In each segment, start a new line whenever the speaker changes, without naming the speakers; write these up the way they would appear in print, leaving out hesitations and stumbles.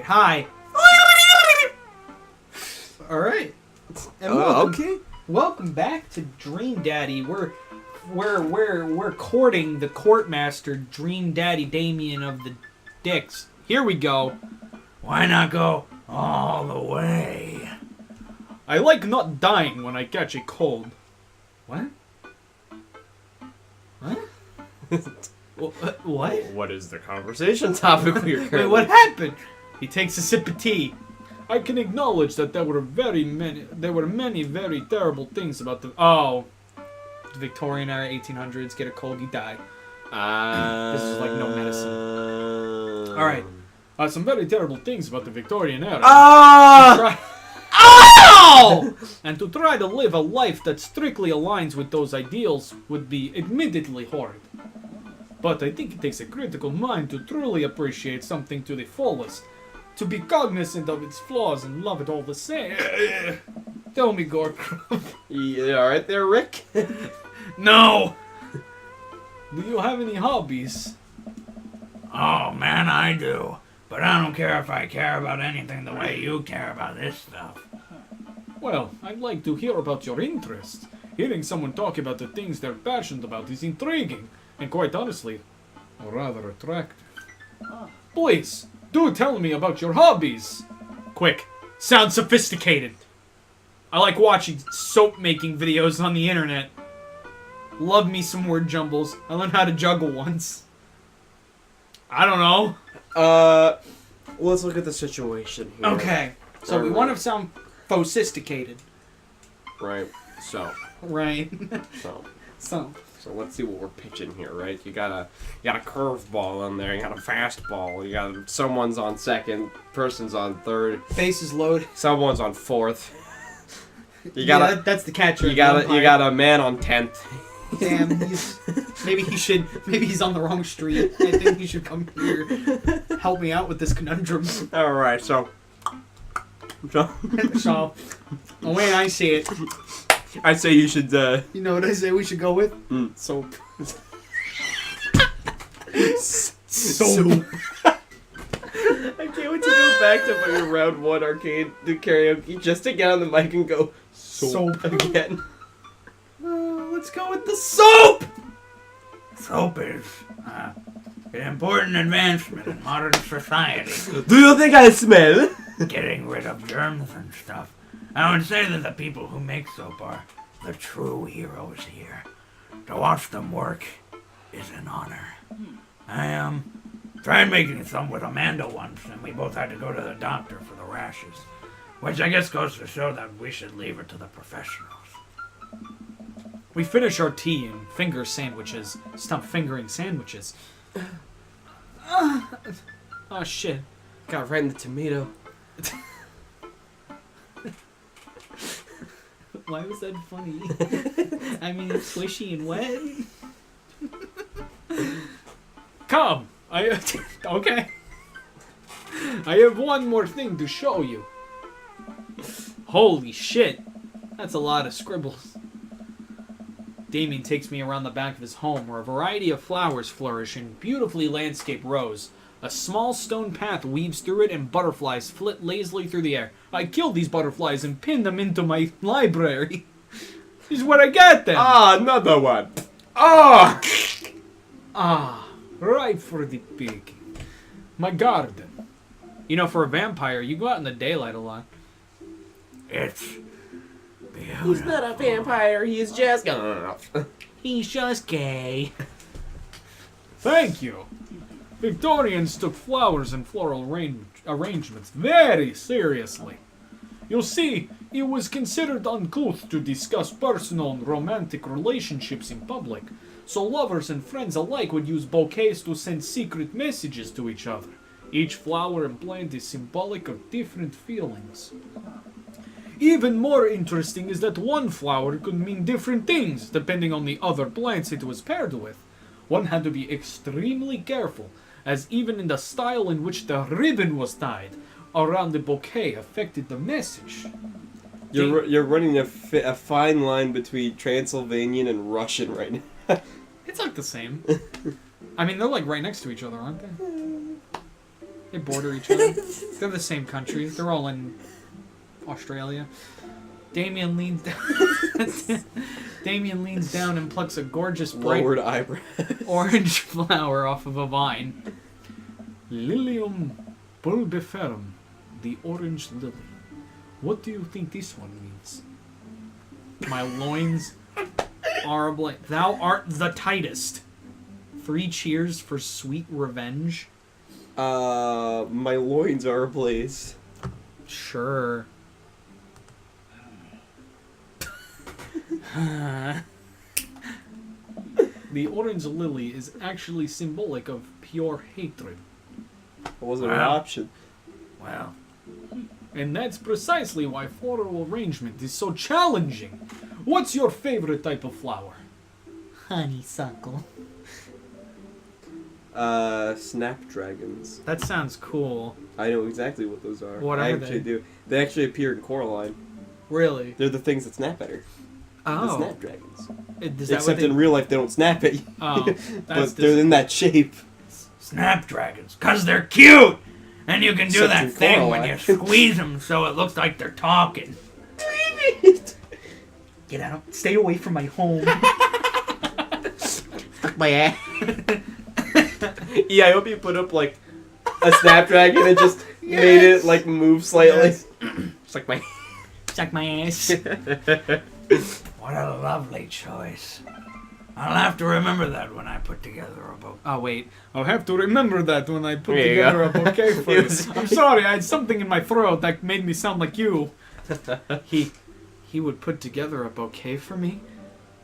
Hi. All right. And welcome back to Dream Daddy. We're courting the courtmaster, Dream Daddy Damien of the Dicks. Here we go.
Why not go all the way?
I like not dying when I catch a cold. What? What? What?
What is the conversation topic we're currently...
Wait, what happened? He takes a sip of tea. I can acknowledge that there were many very terrible things about the Victorian era, 1800s, get a cold, you die. This is like no medicine. Alright. Some very terrible things about the Victorian era. And to try to live a life that strictly aligns with those ideals would be admittedly horrid. But I think it takes a critical mind to truly appreciate something to the fullest. To be cognizant of its flaws and love it all the same. Tell me, Gorkrup.
You alright there, Rick?
No! Do you have any hobbies?
Oh, man, I do. But I don't care if I care about anything the way you care about this stuff.
Well, I'd like to hear about your interests. Hearing someone talk about the things they're passionate about is intriguing, and quite honestly, rather attractive. Please, do tell me about your hobbies. Quick, sound sophisticated. I like watching soap-making videos on the internet. Love me some word jumbles. I learned how to juggle once. I don't know.
Let's look at the situation here.
Okay, so we want to sound sophisticated.
Right. So.
Right.
So let's see what we're pitching here, right? You got a curveball on there, you got a fastball, you got someone's on second, person's on third,
Bases load.
someone's on fourth.
That's the catcher.
You got a man on 10th.
Damn, maybe he's on the wrong street. I think he should come here, help me out with this conundrum.
All right, so
So, the way I see it,
I say you should.
You know what I say we should go with? Soap.
Soap. I can't wait to go back to my round one arcade do karaoke just to get on the mic and go soap again.
Let's go with the soap!
Soap is an important advancement in modern society.
Do you think I smell?
Getting rid of germs and stuff. I would say that the people who make soap are the true heroes here. To watch them work is an honor. I tried making some with Amanda once, and we both had to go to the doctor for the rashes. Which I guess goes to show that we should leave it to the professionals.
We finish our tea and finger sandwiches. Stop fingering sandwiches. Oh shit.
Got right in the tomato.
Why was that funny? I mean, it's squishy and wet. Come! Okay. I have one more thing to show you. Holy shit. That's a lot of scribbles. Damien takes me around the back of his home where a variety of flowers flourish in beautifully landscaped rows. A small stone path weaves through it and butterflies flit lazily through the air. I killed these butterflies and pinned them into my library. This is where I got them.
Another one.
Right for the pig. My garden. You know, for a vampire, you go out in the daylight a lot.
It's beautiful.
He's not a vampire, he's just...
He's just gay. Thank you. Victorians took flowers and floral arrangements very seriously. You see, it was considered uncouth to discuss personal and romantic relationships in public, so lovers and friends alike would use bouquets to send secret messages to each other. Each flower and plant is symbolic of different feelings. Even more interesting is that one flower could mean different things depending on the other plants it was paired with. One had to be extremely careful, as even in the style in which the ribbon was tied around the bouquet affected the message.
You're running a fine line between Transylvanian and Russian right now.
It's like the same. I mean, they're like right next to each other, aren't they? They border each other. They're the same country. They're all in Australia. Damien leans down. Damien leans down and plucks a gorgeous bright
Lowered eyebrow.
orange flower off of a vine. Lilium bulbiferum, the orange lily. What do you think this one means? My loins are ablaze. Thou art the tightest. 3 cheers for sweet revenge.
My loins are ablaze.
Sure. The orange lily is actually symbolic of pure hatred.
It wasn't an
Wow.
option.
Well,
And that's precisely why floral arrangement is so challenging. What's your favorite type of flower? Honeysuckle.
Snapdragons.
That sounds cool.
I know exactly what those are.
What
I
are
actually
they?
do. They actually appear in Coraline.
Really?
They're the things that snap better. The
Oh.
snapdragons.
Is that
Except
what they...
in real life, they don't snap at you.
Oh,
But they're in that shape.
snapdragons, 'cause they're cute! And you can do
Except
that
in
thing when
Coraline.
you squeeze them so it looks like they're talking.
Get out. Stay away from my home.
Fuck my ass. Yeah, I hope you put up like a snapdragon and just made it like move slightly. It's like my.
Suck my ass.
What a lovely choice. I'll have to remember that when I put together a book.
Oh, wait. I'll have to remember that when I put
There you
together
go.
a bouquet for you.
Yes.
I'm sorry, I had something in my throat that made me sound like you. He would put together a bouquet for me?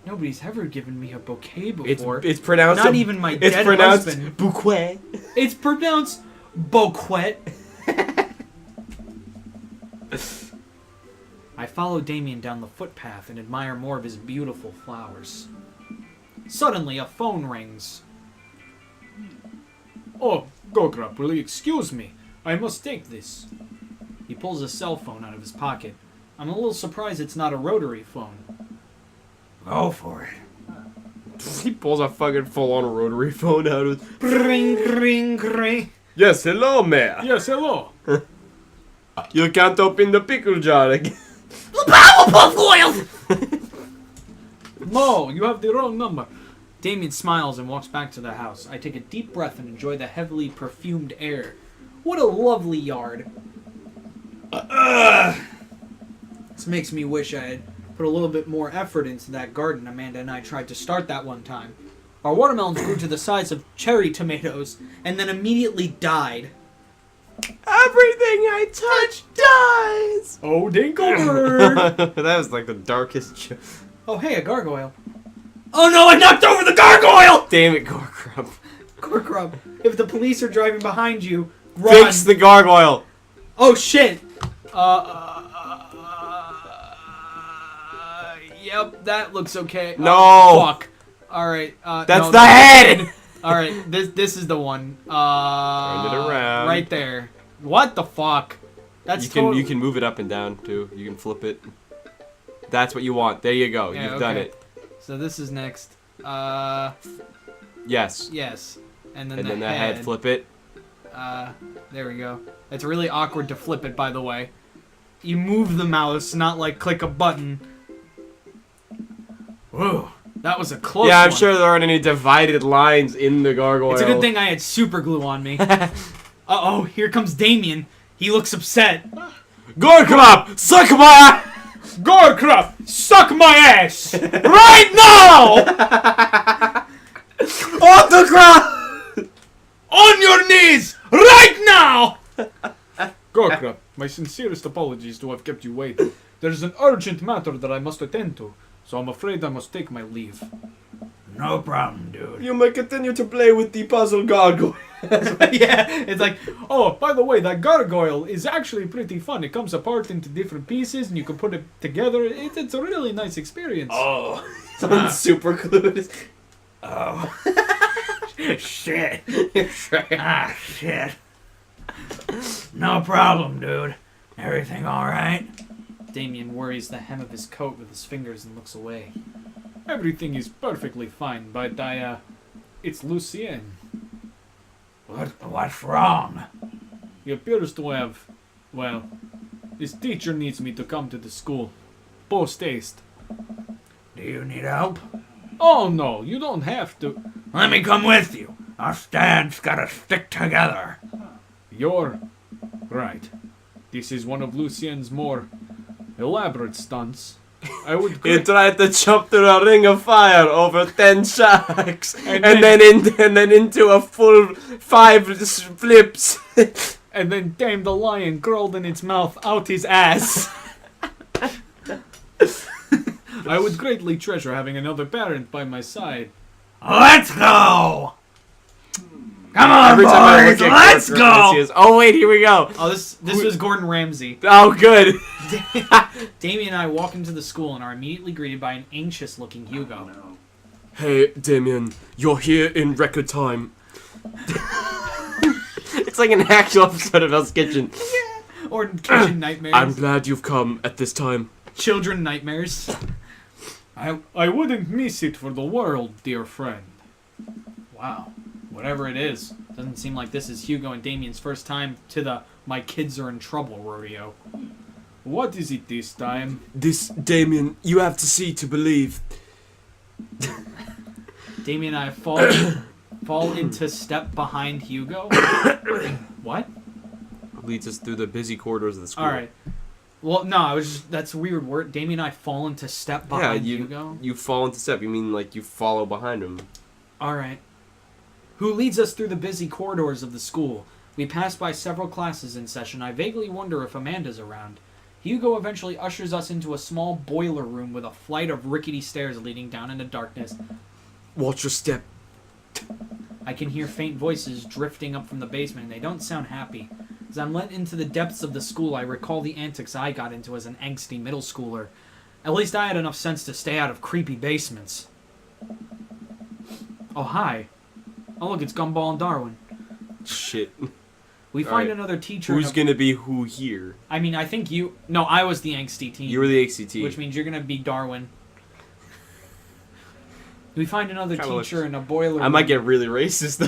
Nobody's ever given me a bouquet before.
It's pronounced.
Not even my
It's
dead
pronounced
husband.
bouquet.
It's pronounced bouquet. I follow Damien down the footpath and admire more of his beautiful flowers. Suddenly, a phone rings. Oh, Gorkrup, will you excuse me? I must take this. He pulls a cell phone out of his pocket. I'm a little surprised it's not a rotary phone.
Go for it.
He pulls a fucking full-on rotary phone out of.
Ring, ring, ring.
Yes, hello, man.
Yes, hello.
You can't open the pickle jar again.
No, you have the wrong number. Damien smiles and walks back to the house. I take a deep breath and enjoy the heavily perfumed air. What a lovely yard. This makes me wish I had put a little bit more effort into that garden Amanda and I tried to start that one time. Our watermelons grew to the size of cherry tomatoes and then immediately died.
Everything I touch dies.
Oh, Dinklebird!
That was like the darkest joke.
Oh, hey, a gargoyle. Oh no, I knocked over the gargoyle!
Damn it, Gorkrup.
Gorkrup, if the police are driving behind you, run.
Fix the gargoyle.
Oh shit! Yep, that looks okay.
No.
Fuck. Alright,
That's
no,
the head!
Alright, this is the one.
Turn it around.
Right there. What the fuck? That's
You can move it up and down too. You can flip it. That's what you want. There you go.
Yeah,
You've done
okay.
it.
So this is next.
Yes.
Yes. And then
And
the
then the head, flip it.
There we go. It's really awkward to flip it, by the way. You move the mouse, not like click a button. Whoa, that was a close
Yeah, I'm
one.
sure there aren't any divided lines in the gargoyle.
It's a good thing I had super glue on me. Uh-oh, here comes Damien. He looks upset.
Gorkrup, suck my ass!
Gorkrup, suck my ass! Right now!
Off the ground!
On your knees! Right now! Gorkrup, my sincerest apologies to have kept you waiting. There's an urgent matter that I must attend to, so I'm afraid I must take my leave.
No problem, dude.
You may continue to play with the puzzle gargoyle.
Yeah, it's like, oh, by the way, that gargoyle is actually pretty fun. It comes apart into different pieces, and you can put it together. It's a really nice experience.
Oh.
Someone's super glued.
Oh. Shit. Ah, shit. No problem, dude. Everything alright?
Damien worries the hem of his coat with his fingers and looks away. Everything is perfectly fine, but it's Lucien.
What's wrong?
He appears to have, well, his teacher needs me to come to the school. Post haste.
Do you need help?
Oh no, you don't have to.
Let me come with you. Our stands gotta stick together.
You're right. This is one of Lucien's more elaborate stunts. I would.
He tried to jump through a ring of fire over 10 shacks, and then into a full 5 flips.
And then tamed the lion crawled in its mouth out his ass. I would greatly treasure having another parent by my side.
Let's go! Come on,
Every time I
boys,
look at
let's
Gorkrup,
go!
I see his- Oh wait, here we go.
Oh, this was Gordon Ramsay.
Oh good.
Damien and I walk into the school and are immediately greeted by an anxious-looking Hugo.
Hey, Damien, you're here in record time.
It's like an actual episode of Hell's Kitchen.
Or Kitchen Nightmares.
I'm glad you've come at this time.
Children Nightmares. I wouldn't miss it for the world, dear friend. Wow. Whatever it is. Doesn't seem like this is Hugo and Damien's first time to the my kids are in trouble rodeo. What is it this time?
This, Damien, you have to see to believe.
Damien and I fall into step behind Hugo. What?
Leads us through the busy corridors of the school.
Alright. Well, no, I was just, that's a weird word. Damien and I fall into step behind Hugo.
You fall into step. You mean like you follow behind him.
Alright. Who leads us through the busy corridors of the school. We pass by several classes in session. I vaguely wonder if Amanda's around. Hugo eventually ushers us into a small boiler room with a flight of rickety stairs leading down into darkness.
Watch your step.
I can hear faint voices drifting up from the basement, and they don't sound happy. As I'm led into the depths of the school, I recall the antics I got into as an angsty middle schooler. At least I had enough sense to stay out of creepy basements. Oh, hi. Oh, look, it's Gumball and Darwin.
Shit.
We find
Alright.
another teacher.
Who's gonna be who here?
I mean, I think you... No, I was the angsty teen.
You were the ACT.
Which means you're going to be Darwin. We find another
Kinda
teacher in a boiler
I might
room
get really racist.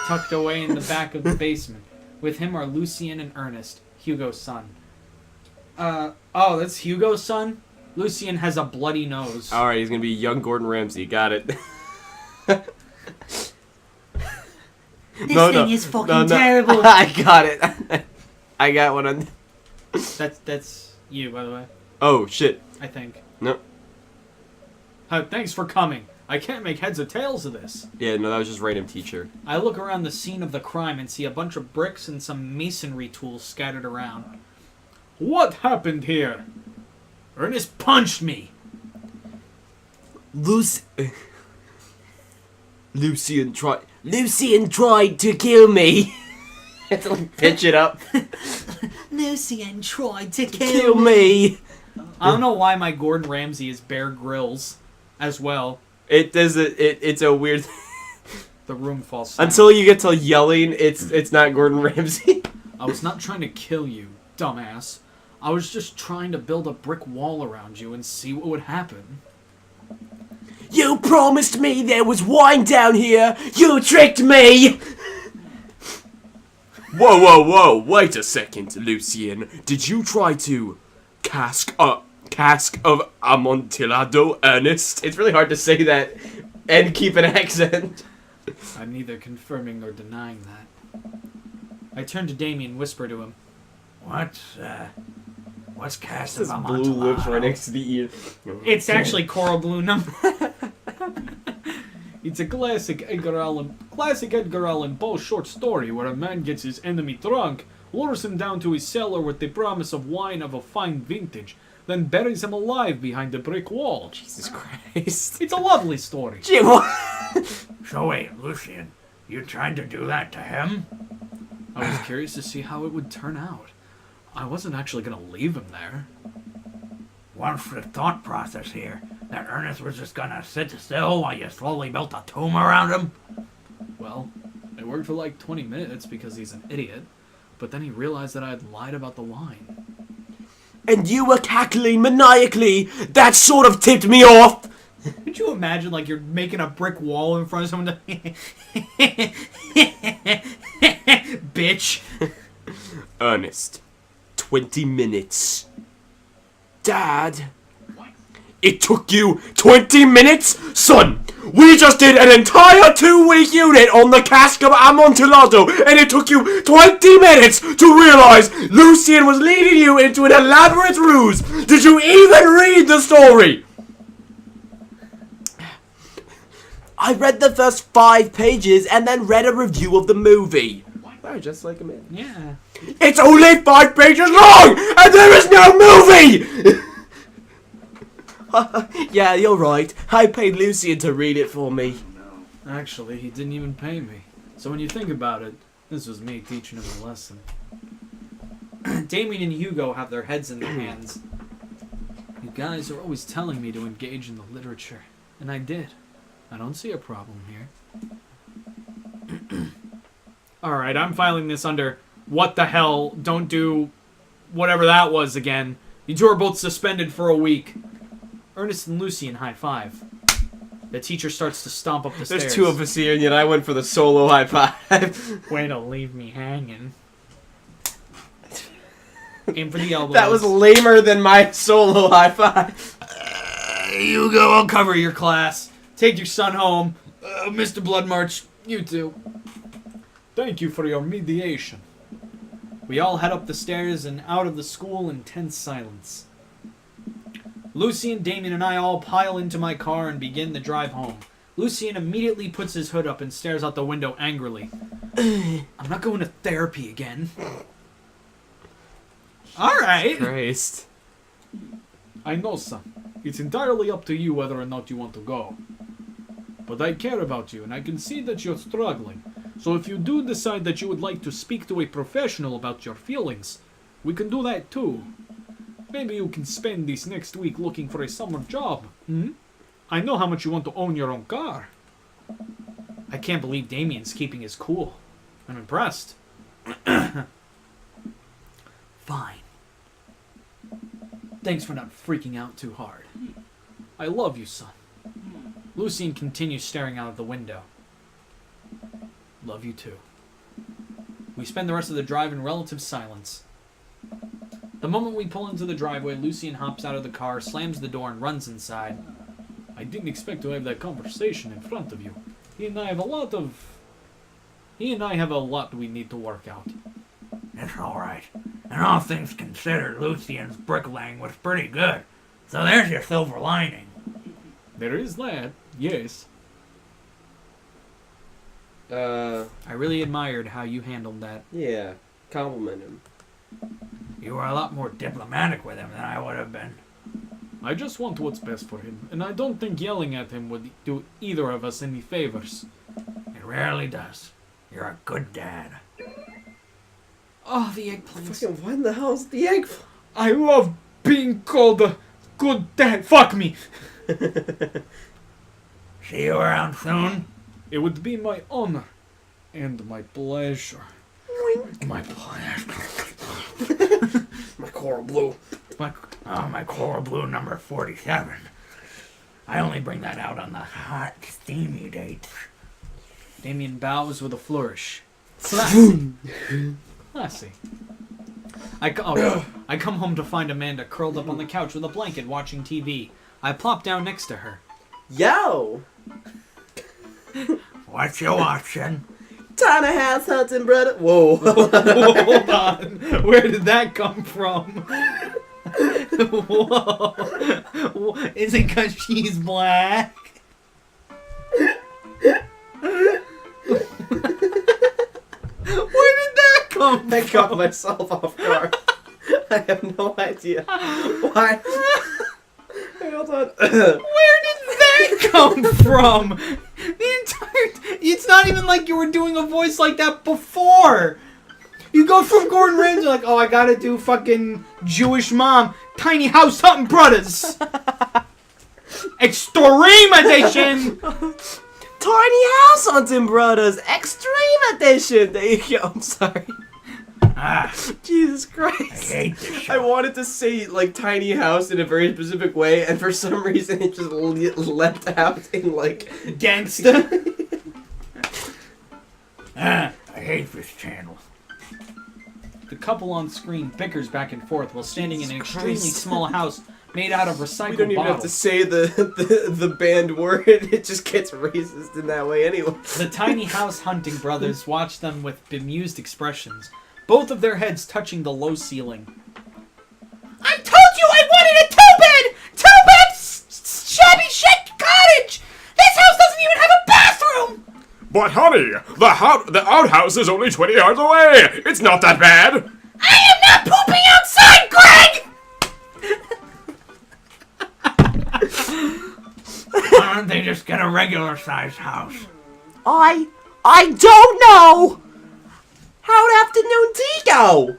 tucked away in the back of the basement. With him are Lucien and Ernest, Hugo's son. Oh, that's Hugo's son? Lucien has a bloody nose.
Alright, he's gonna be young Gordon Ramsay. Got it.
This thing is fucking terrible.
I got it. I got one on.
That's you, by the way.
Oh shit.
I think.
No.
Thanks for coming. I can't make heads or tails of this.
Yeah, no, that was just random teacher.
I look around the scene of the crime and see a bunch of bricks and some masonry tools scattered around. What happened here? Ernest punched me.
Lucien tried to kill me.
It's like pitch it up.
Lucien tried to
Kill me.
I don't know why my Gordon Ramsay is Bear Grylls as well.
It does it's a weird.
The room falls silent.
Until you get to yelling, it's not Gordon Ramsay.
I was not trying to kill you, dumbass. I was just trying to build a brick wall around you and see what would happen.
You promised me there was wine down here. You tricked me. Whoa. Wait a second, Lucien. Did you try to cask of Amontillado, Ernest?
It's really hard to say that and keep an accent.
I'm neither confirming nor denying that. I turn to Damien and whisper to him.
What's cast
This
of
blue lips right next to the ear.
It's actually coral blue number. It's a classic Edgar Allan Poe short story where a man gets his enemy drunk, lures him down to his cellar with the promise of wine of a fine vintage, then buries him alive behind a brick wall.
Jesus Christ.
It's a lovely story.
Jim,
So wait, Lucien, you tried to do that to him?
I was curious to see how it would turn out. I wasn't actually going to leave him there.
What's the thought process here? That Ernest was just gonna sit still while you slowly built a tomb around him?
Well, it worked for like 20 minutes because he's an idiot, but then he realized that I had lied about the wine.
And you were cackling maniacally. That sort of tipped me off.
Could you imagine, like, you're making a brick wall in front of someone to... Bitch.
Ernest, 20 minutes. Dad, it took you 20 minutes? Son, we just did an entire 2-week unit on the cask of Amontillado, and it took you 20 minutes to realize Lucien was leading you into an elaborate ruse. Did you even read the story? I read the first 5 pages and then read a review of the movie.
Wow, just like a man.
Yeah.
It's only 5 pages long, and there is no movie! Yeah, you're right. I paid Lucien to read it for me.
Actually, he didn't even pay me. So when you think about it, this was me teaching him a lesson. Damien and Hugo have their heads in their hands. You guys are always telling me to engage in the literature, and I did. I don't see a problem here. Alright, I'm filing this under what the hell, don't do whatever that was again. You two are both suspended for a week. Ernest and Lucien high five. The teacher starts to stomp up the stairs.
There's 2 of us here, and yet I went for the solo high five.
Way to leave me hanging. Aim for the elbows.
That was lamer than my solo high five.
Hugo, I'll cover your class. Take your son home. Mr. Bloodmarch, you too. Thank you for your mediation. We all head up the stairs and out of the school in tense silence. Lucien, Damien, and I all pile into my car and begin the drive home. Lucien immediately puts his hood up and stares out the window angrily. I'm not going to therapy again. Alright.
Christ.
I know, son. It's entirely up to you whether or not you want to go. But I care about you, and I can see that you're struggling. So if you do decide that you would like to speak to a professional about your feelings, we can do that too. Maybe you can spend this next week looking for a summer job. I know how much you want to own your own car. I can't believe Damien's keeping his cool. I'm impressed. Fine. Thanks for not freaking out too hard. I love you, son. Lucien continues staring out of the window. Love you too. We spend the rest of the drive in relative silence. The moment we pull into the driveway, Lucien hops out of the car, slams the door, and runs inside. I didn't expect to have that conversation in front of you. He and I have a lot we need to work out.
It's alright. And all things considered, Lucien's bricklaying was pretty good. So there's your silver lining.
There is that, yes.
I
really admired how you handled that.
Yeah. Compliment him.
You were a lot more diplomatic with him than I would have been.
I just want what's best for him, and I don't think yelling at him would do either of us any favors.
It rarely does. You're a good dad.
Oh, the eggplants.
Fucking what in the hell is the egg?
I love being called a good dad. Fuck me.
See you around soon?
It would be my honor and my pleasure.
My pleasure.
My coral blue.
My coral blue number 47. I only bring that out on the hot, steamy dates.
Damien bows with a flourish. Classy. Classy. I come home to find Amanda curled up on the couch with a blanket watching TV. I plop down next to her.
Yo!
What you watching?
Tiny house hunting, brother. Whoa.
Hold on. Where did that come from? Whoa. Is it because she's black? Where did that come from?
I caught myself off guard. I have no idea. Why? Hey, hold on.
Where did that come from? The entire... It's not even like you were doing a voice like that before. You go from Gordon Ramsay like, oh, I gotta do fucking Jewish mom. Tiny House Hunting Brothers. Extreme edition.
Tiny House Hunting Brothers Extreme Edition. There you go. I'm sorry. Jesus Christ.
I hate this show.
I wanted to say, like, tiny house in a very specific way, and for some reason it just leapt out in, like...
Gangsta.
I hate this channel.
The couple on screen bickers back and forth while standing in an extremely
Christ.
small house made out of recycled
We don't even have to
bottles.
say the banned word. It just gets racist in that way anyway.
The tiny house hunting brothers watched them with bemused expressions, both of their heads touching the low ceiling.
I told you I wanted a two-bed, shabby shit cottage. This house doesn't even have a bathroom.
But honey, the outhouse is only 20 yards away. It's not that bad.
I am not pooping outside, Greg. Why don't they just get a regular-sized house?
I don't know. How'd afternoon tea go?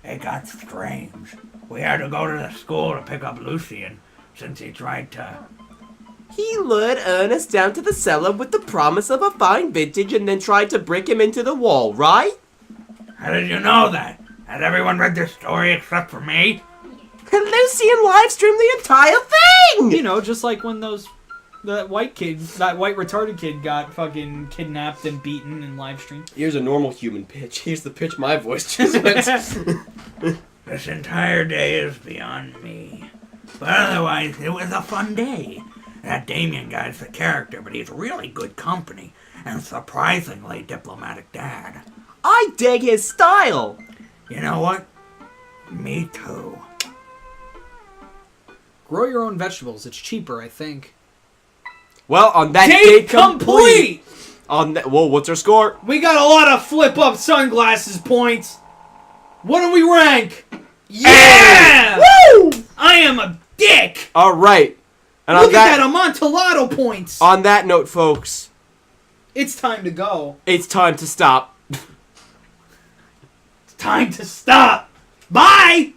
It got strange. We had to go to the school to pick up Lucien, since he tried to...
He lured Ernest down to the cellar with the promise of a fine vintage and then tried to brick him into the wall, right?
How did you know that? Had everyone read this story except for me?
Lucien live streamed the entire thing!
You know, just like when that white retarded kid got fucking kidnapped and beaten in live stream.
Here's a normal human pitch. Here's the pitch my voice just went.
This entire day is beyond me. But otherwise, it was a fun day. That Damien guy's the character, but he's really good company. And surprisingly diplomatic dad.
I dig his style!
You know what? Me too.
Grow your own vegetables. It's cheaper, I think.
Well, on that
Date complete!
On that, whoa, what's our score?
We got a lot of flip-up sunglasses points. What do we rank? Yeah!
Woo!
I am a dick!
All right. And
Look at that Amontillado points!
On that note, folks,
It's time to go.
it's time to stop.
It's time to stop. Bye!